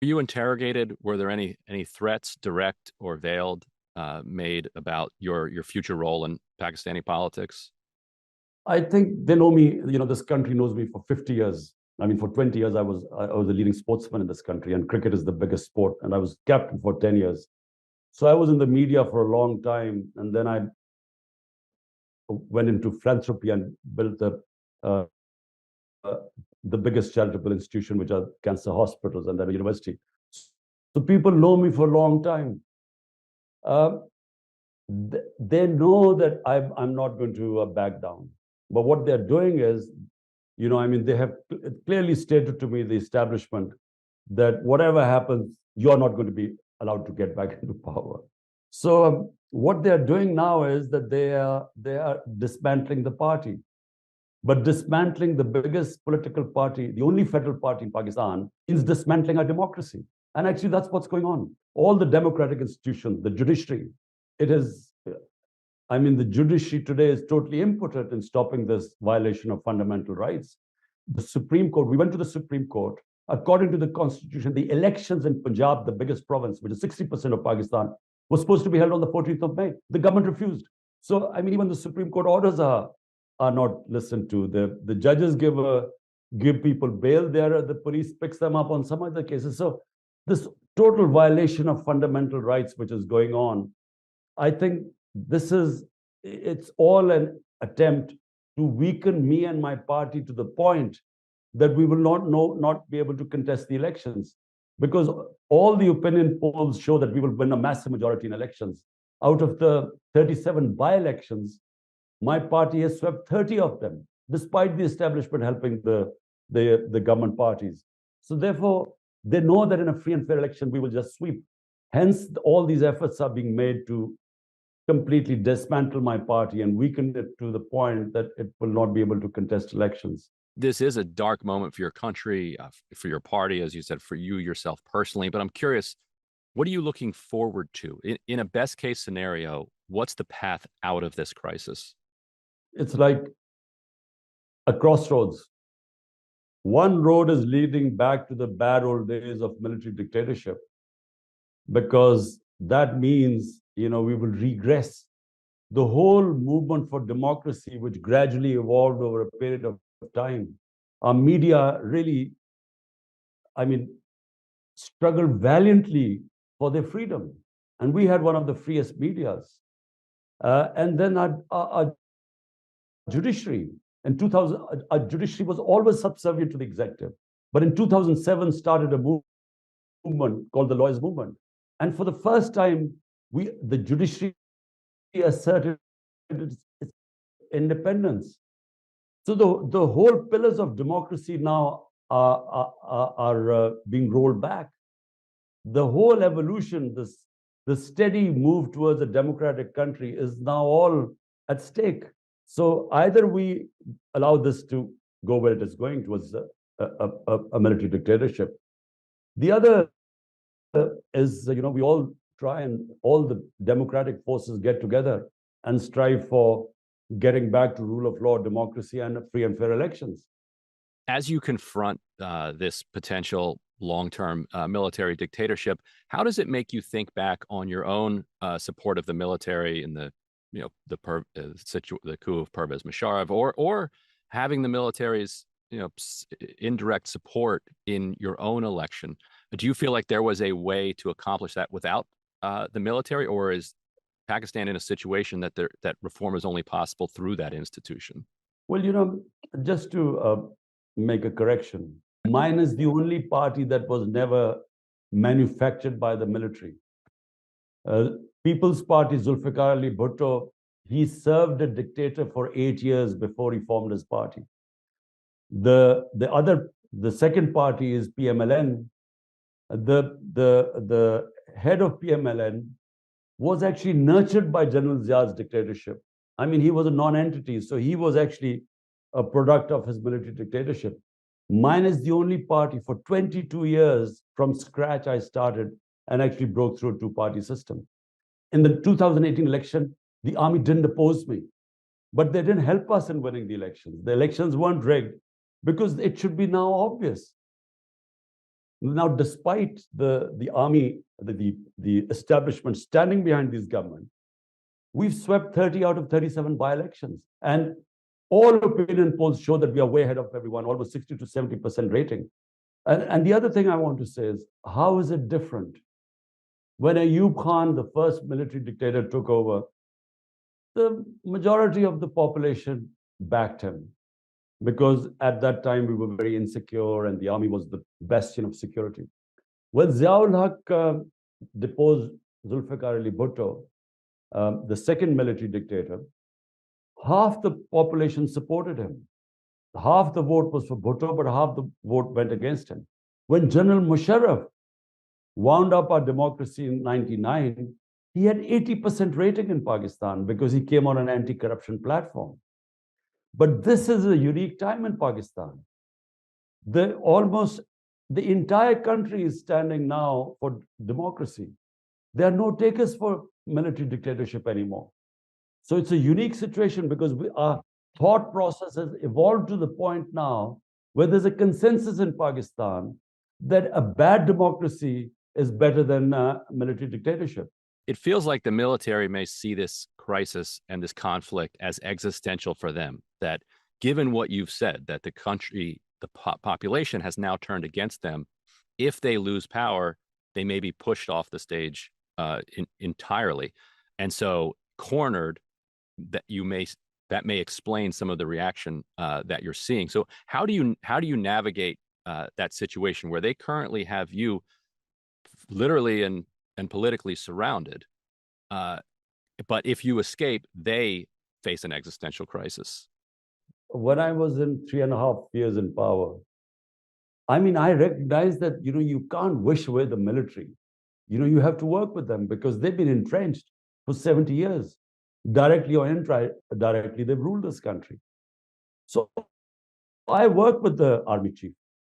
Were you interrogated? Were there any threats, direct or veiled, made about your future role in Pakistani politics? I think they know me, this country knows me for 50 years. I mean, for 20 years, I was a leading sportsman in this country, and cricket is the biggest sport. And I was captain for 10 years. So I was in the media for a long time. And then I went into philanthropy and built uh, uh, the biggest charitable institution, which are cancer hospitals and then a university. So people know me for a long time. Uh, they know that I'm not going to back down. But what they're doing is, I mean, they have clearly stated to me, the establishment, that whatever happens, you're not going to be allowed to get back into power. So what they're doing now is that they are dismantling the party, but dismantling the biggest political party, the only federal party in Pakistan, is dismantling our democracy. And actually, that's what's going on. All the democratic institutions, the judiciary, it is, I mean, the judiciary today is totally impotent in stopping this violation of fundamental rights. The Supreme Court, we went to the Supreme Court. According to the Constitution, the elections in Punjab, the biggest province, which is 60% of Pakistan, was supposed to be held on the 14th of May. The government refused. So, I mean, even the Supreme Court orders are not listened to. The judges give people bail there. The police picks them up on some other cases. So this total violation of fundamental rights, which is going on, I think it's all an attempt to weaken me and my party to the point that we will not be able to contest the elections, because all the opinion polls show that we will win a massive majority in elections. Out of the 37 by-elections, my party has swept 30 of them, despite the establishment helping the government parties. So therefore, they know that in a free and fair election, we will just sweep. Hence, all these efforts are being made to completely dismantle my party and weaken it to the point that it will not be able to contest elections. This is a dark moment for your country, for your party, as you said, for you yourself personally. But I'm curious, what are you looking forward to in a best case scenario? What's the path out of this crisis? It's like a crossroads. One road is leading back to the bad old days of military dictatorship, because that means, we will regress. The whole movement for democracy, which gradually evolved over a period of time, our media really, I mean, struggled valiantly for their freedom. And we had one of the freest medias. And then our judiciary, in 2000, our judiciary was always subservient to the executive. But in 2007, started a movement called the Lawyers Movement. And for the first time, the judiciary asserted its independence. So the whole pillars of democracy now are being rolled back. The whole evolution, the steady move towards a democratic country, is now all at stake. So either we allow this to go where it is going, towards a military dictatorship. The other is, we all try, and all the democratic forces get together and strive for getting back to rule of law, democracy, and free and fair elections. As you confront this potential long-term military dictatorship, how does it make you think back on your own support of the military in the, the coup of Pervez Musharraf, or having the military's, indirect support in your own election? Do you feel like there was a way to accomplish that without the military, or is Pakistan in a situation that that reform is only possible through that institution? Well, just to make a correction, mine is the only party that was never manufactured by the military. Uh, People's Party, Zulfikar Ali Bhutto, he served a dictator for 8 years before he formed his party. The second party is PMLN. The head of PMLN was actually nurtured by General Zia's dictatorship. I mean, he was a non-entity, so he was actually a product of his military dictatorship. Mine is the only party. For 22 years, from scratch, I started and actually broke through a two-party system. In the 2018 election, the army didn't oppose me, but they didn't help us in winning the elections. The elections weren't rigged, because it should be now obvious Now, despite the army, the establishment standing behind these government, we've swept 30 out of 37 by-elections. And all opinion polls show that we are way ahead of everyone, almost 60 to 70% rating. And the other thing I want to say is, how is it different? When Ayub Khan, the first military dictator, took over, the majority of the population backed him because at that time we were very insecure and the army was the bastion of security. When Ziaul Haq deposed Zulfikar Ali Bhutto, the second military dictator, half the population supported him. Half the vote was for Bhutto, but half the vote went against him. When General Musharraf wound up our democracy in 99, he had 80% rating in Pakistan because he came on an anti-corruption platform. But this is a unique time in Pakistan. The entire country is standing now for democracy. There are no takers for military dictatorship anymore. So it's a unique situation because our thought process has evolved to the point now where there's a consensus in Pakistan that a bad democracy is better than military dictatorship. It feels like the military may see this crisis and this conflict as existential for them, that given what you've said, that the country, the population has now turned against them, if they lose power, they may be pushed off the stage entirely. And so cornered, that may explain some of the reaction that you're seeing. So how do you navigate that situation where they currently have you literally and politically surrounded, but if you escape, they face an existential crisis? When I was in 3.5 years in power, I mean, I recognize that, you can't wish away the military. You have to work with them because they've been entrenched for 70 years. Directly or indirectly, they've ruled this country. So I worked with the army chief.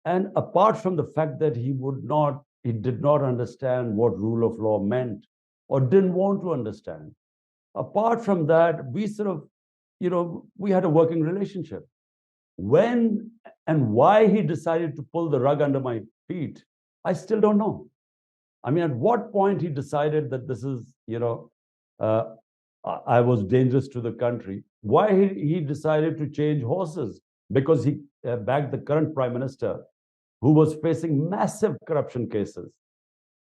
And apart from the fact that he did not understand what rule of law meant or didn't want to understand, apart from that, we sort of, we had a working relationship. When and why he decided to pull the rug under my feet, I still don't know. I mean, at what point he decided that this is, I was dangerous to the country. Why he decided to change horses? Because he backed the current prime minister, who was facing massive corruption cases.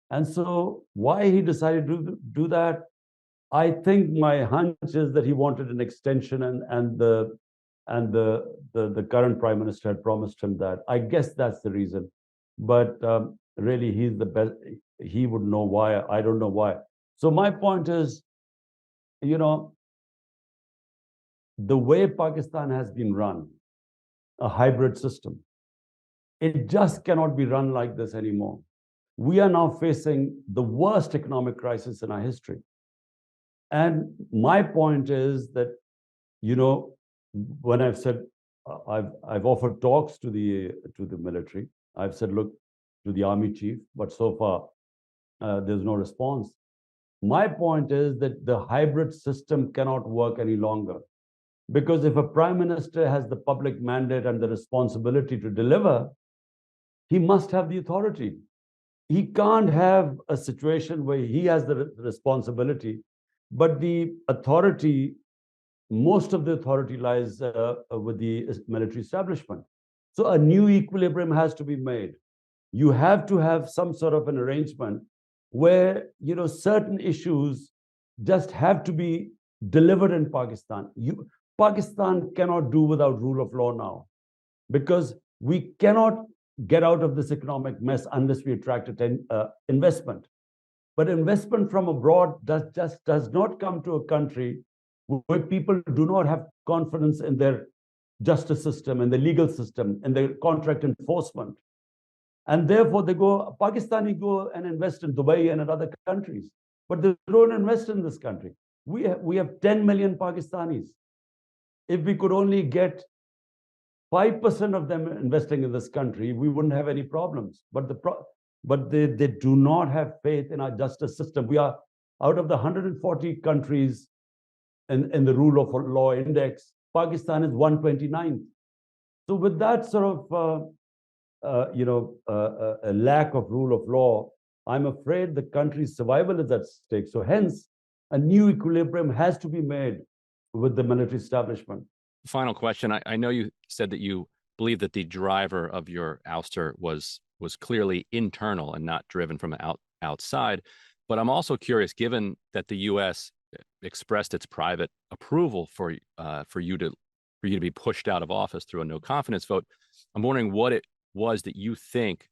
And so why he decided to do that, I think my hunch is that he wanted an extension and the current prime minister had promised him that. I guess that's the reason. But really, he's the best. He would know why. I don't know why. So my point is, the way Pakistan has been run, a hybrid system, it just cannot be run like this anymore. We are now facing the worst economic crisis in our history. And my point is that, when I've said, I've offered talks to the military, I've said, look, to the army chief, but so far there's no response. My point is that the hybrid system cannot work any longer. Because if a prime minister has the public mandate and the responsibility to deliver, he must have the authority. He can't have a situation where he has the responsibility, but the authority, most of the authority lies with the military establishment. So a new equilibrium has to be made. You have to have some sort of an arrangement where, certain issues just have to be delivered in Pakistan. Pakistan cannot do without rule of law now, because we cannot get out of this economic mess unless we attract investment. But investment from abroad does not come to a country where people do not have confidence in their justice system, in the legal system, in their contract enforcement. And therefore, Pakistani go and invest in Dubai and in other countries, but they don't invest in this country. We have 10 million Pakistanis. If we could only get 5% of them investing in this country, we wouldn't have any problems. But they do not have faith in our justice system. We are out of the 140 countries in the rule of law index, Pakistan is 129th. So with that sort of a lack of rule of law, I'm afraid the country's survival is at stake. So hence, a new equilibrium has to be made with the military establishment. Final question. I know you said that you believe that the driver of your ouster was clearly internal and not driven from outside. But I'm also curious, given that the U.S. expressed its private approval for you to be pushed out of office through a no confidence vote, I'm wondering what it was that you think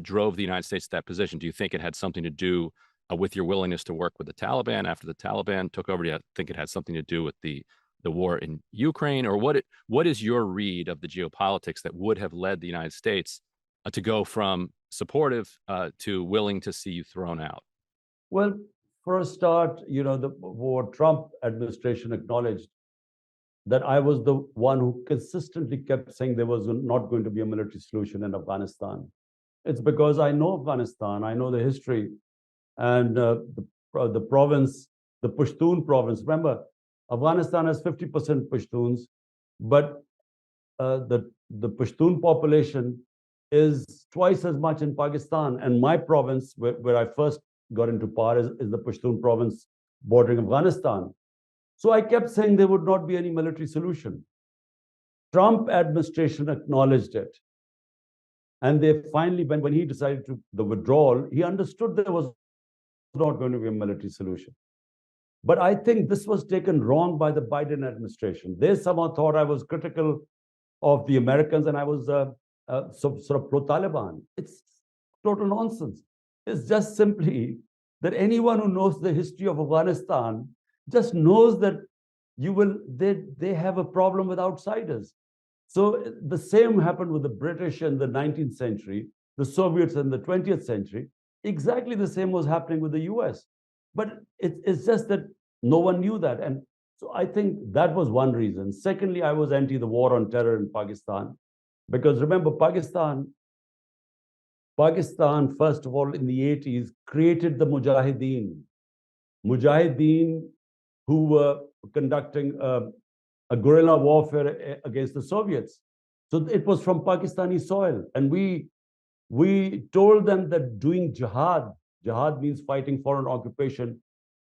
drove the United States to that position. Do you think it had something to do with your willingness to work with the Taliban after the Taliban took over? Do you think it had something to do with the war in Ukraine, or what is your read of the geopolitics that would have led the United States to go from supportive to willing to see you thrown out? Well, for a start, the Trump administration acknowledged that I was the one who consistently kept saying there was not going to be a military solution in Afghanistan. It's because I know Afghanistan, I know the history, and the province, the Pashtun province. Remember, Afghanistan has 50% Pashtuns, but the Pashtun population is twice as much in Pakistan. And my province, where I first got into power, is the Pashtun province bordering Afghanistan. So I kept saying there would not be any military solution. Trump administration acknowledged it. And they finally, when he decided to the withdrawal, he understood there was not going to be a military solution. But I think this was taken wrong by the Biden administration. They somehow thought I was critical of the Americans and I was sort of pro-Taliban. It's total nonsense. It's just simply that anyone who knows the history of Afghanistan just knows that they have a problem with outsiders. So the same happened with the British in the 19th century, the Soviets in the 20th century. Exactly the same was happening with the US. But it's just that no one knew that. And so I think that was one reason. Secondly, I was anti the war on terror in Pakistan. Because remember, Pakistan, first of all, in the 80s, created the Mujahideen. Mujahideen who were conducting a guerrilla warfare against the Soviets. So it was from Pakistani soil. And we told them that doing jihad means fighting foreign occupation,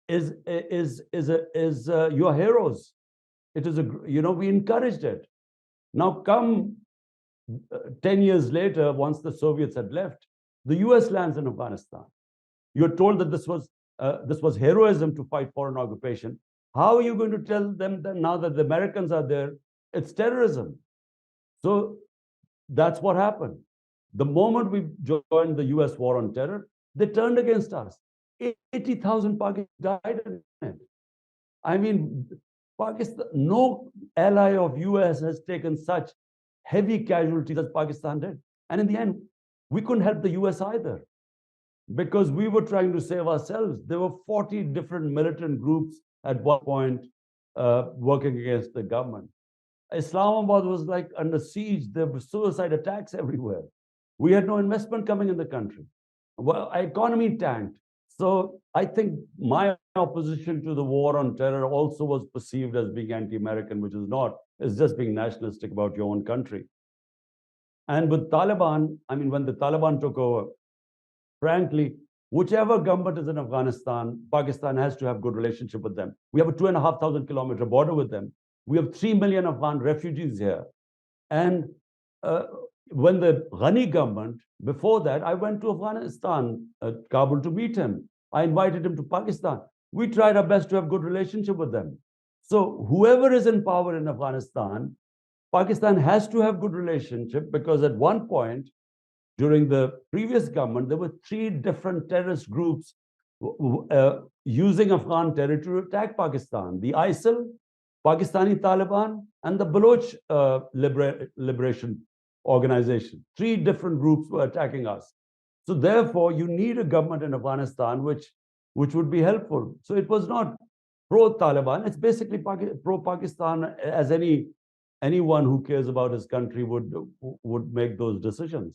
is your heroes. It is we encouraged it. Now come 10 years later, once the Soviets had left, the US lands in Afghanistan. You're told that this was heroism to fight foreign occupation. How are you going to tell them that now that the Americans are there, it's terrorism? So that's what happened. The moment we joined the US war on terror, they turned against us. 80,000 Pakistanis died in it. I mean, Pakistan, no ally of US has taken such heavy casualties as Pakistan did. And in the end, we couldn't help the US either because we were trying to save ourselves. There were 40 different militant groups at one point working against the government. Islamabad was like under siege. There were suicide attacks everywhere. We had no investment coming in the country. Well, our economy tanked. So I think my opposition to the war on terror also was perceived as being anti-American, which is not. It's just being nationalistic about your own country. And with Taliban, I mean, when the Taliban took over, frankly, whichever government is in Afghanistan, Pakistan has to have good relationship with them. We have a 2,500 kilometer border with them. We have 3 million Afghan refugees here. And when the Ghani government, before that, I went to Afghanistan, Kabul, to meet him. I invited him to Pakistan. We tried our best to have good relationship with them. So whoever is in power in Afghanistan, Pakistan has to have good relationship because at one point, during the previous government, there were 3 different terrorist groups using Afghan territory to attack Pakistan. The ISIL, Pakistani Taliban, and the Baloch Liberation Organization. 3 different groups were attacking us. So therefore, you need a government in Afghanistan which would be helpful. So it was not pro-Taliban. It's basically pro-Pakistan, as anyone who cares about his country would make those decisions.